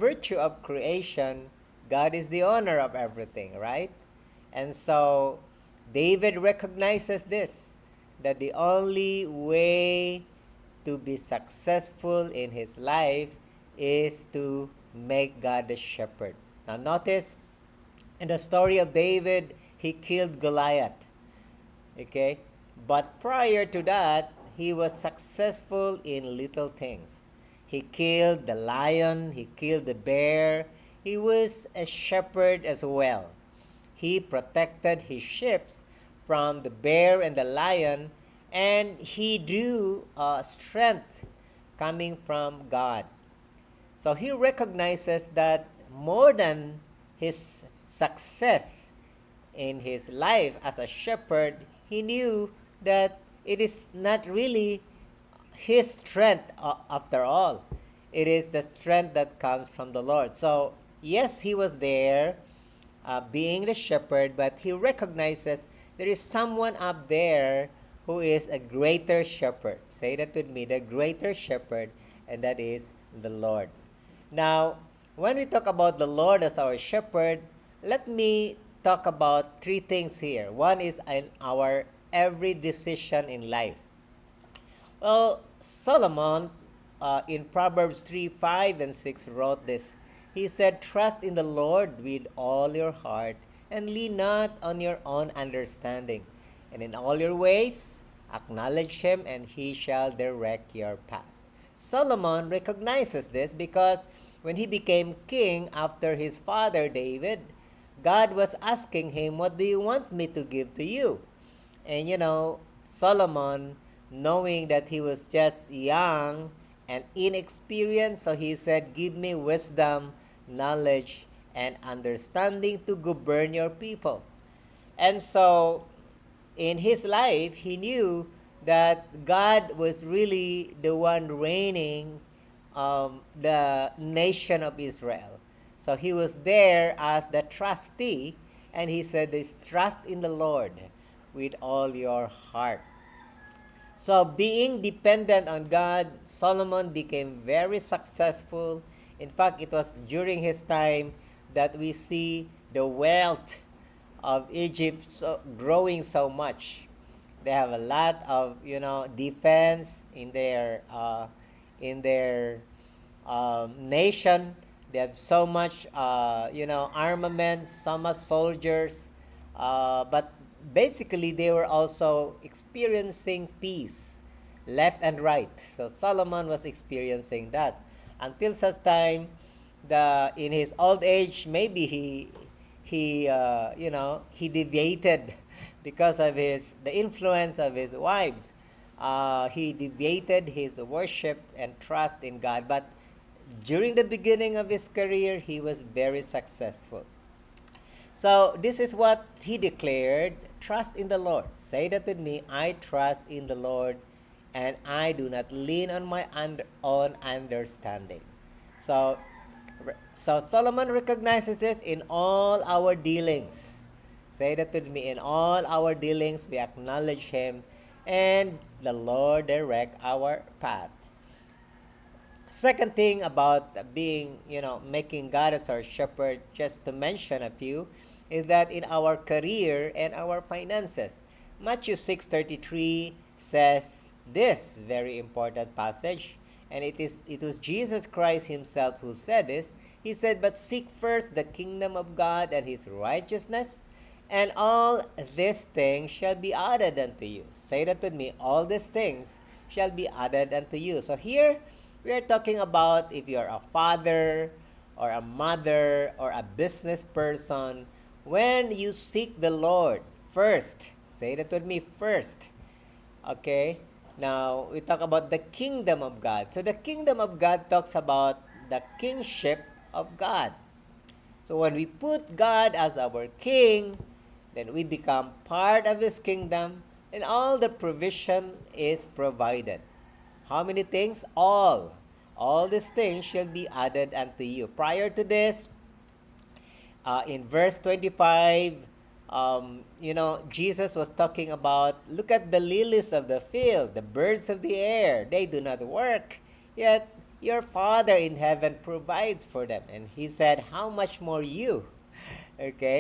virtue of creation, God is the owner of everything, right? And so David recognizes this, that the only way to be successful in his life is to make God the shepherd. Now notice in the story of David, he killed Goliath. Okay? But prior to that, he was successful in little things. He killed the lion, he killed the bear. He was a shepherd as well. He protected his sheep from the bear and the lion, and he drew strength coming from God. So he recognizes that more than his success in his life as a shepherd, he knew that it is not really his strength after all. It is the strength that comes from the Lord. So, yes, he was there being the shepherd, but he recognizes there is someone up there who is a greater shepherd. Say that with me, the greater shepherd, and that is the Lord. Now, when we talk about the Lord as our shepherd, let me talk about three things here. One is in our every decision in life. Well, Solomon in Proverbs 3, 5, and 6 wrote this. He said, "Trust in the Lord with all your heart and lean not on your own understanding. And in all your ways, acknowledge him and he shall direct your path." Solomon recognizes this because when he became king after his father David, God was asking him, "What do you want me to give to you?" And Solomon, knowing that he was just young and inexperienced, so he said, "Give me wisdom, knowledge, and understanding to govern your people." And so, in his life, he knew that God was really the one reigning the nation of Israel. So he was there as the trustee, and he said, "This trust in the Lord with all your heart." So being dependent on God, Solomon became very successful. In fact, it was during his time that we see the wealth of Egypt growing so much. They have a lot of defense in their nation. They have so much armaments, so much soldiers, but basically they were also experiencing peace left and right. So Solomon was experiencing that until such time in his old age, maybe he deviated because of the influence of his wives. He deviated his worship and trust in God, but during the beginning of his career, he was very successful. So this is what he declared: "Trust in the Lord." Say that with me: "I trust in the Lord, and I do not lean on my own understanding." So Solomon recognizes this in all our dealings. Say that with me: "In all our dealings, we acknowledge him, and the Lord direct our path." Second thing about making God as our shepherd, just to mention a few, is that in our career and our finances. Matthew 6:33 says this very important passage, and it was Jesus Christ himself who said this. He said, "But seek first the kingdom of God and his righteousness, and all these things shall be added unto you." Say that with me: "All these things shall be added unto you." So here we are talking about if you're a father or a mother or a business person, when you seek the Lord first. Say that with me: first. Okay? Now, we talk about the kingdom of God. So the kingdom of God talks about the kingship of God. So when we put God as our king, then we become part of his kingdom, and all the provision is provided. How many things? All. All these things shall be added unto you. Prior to this, in verse 25, Jesus was talking about, "Look at the lilies of the field, the birds of the air. They do not work, yet your Father in heaven provides for them. And he said, how much more you? Okay?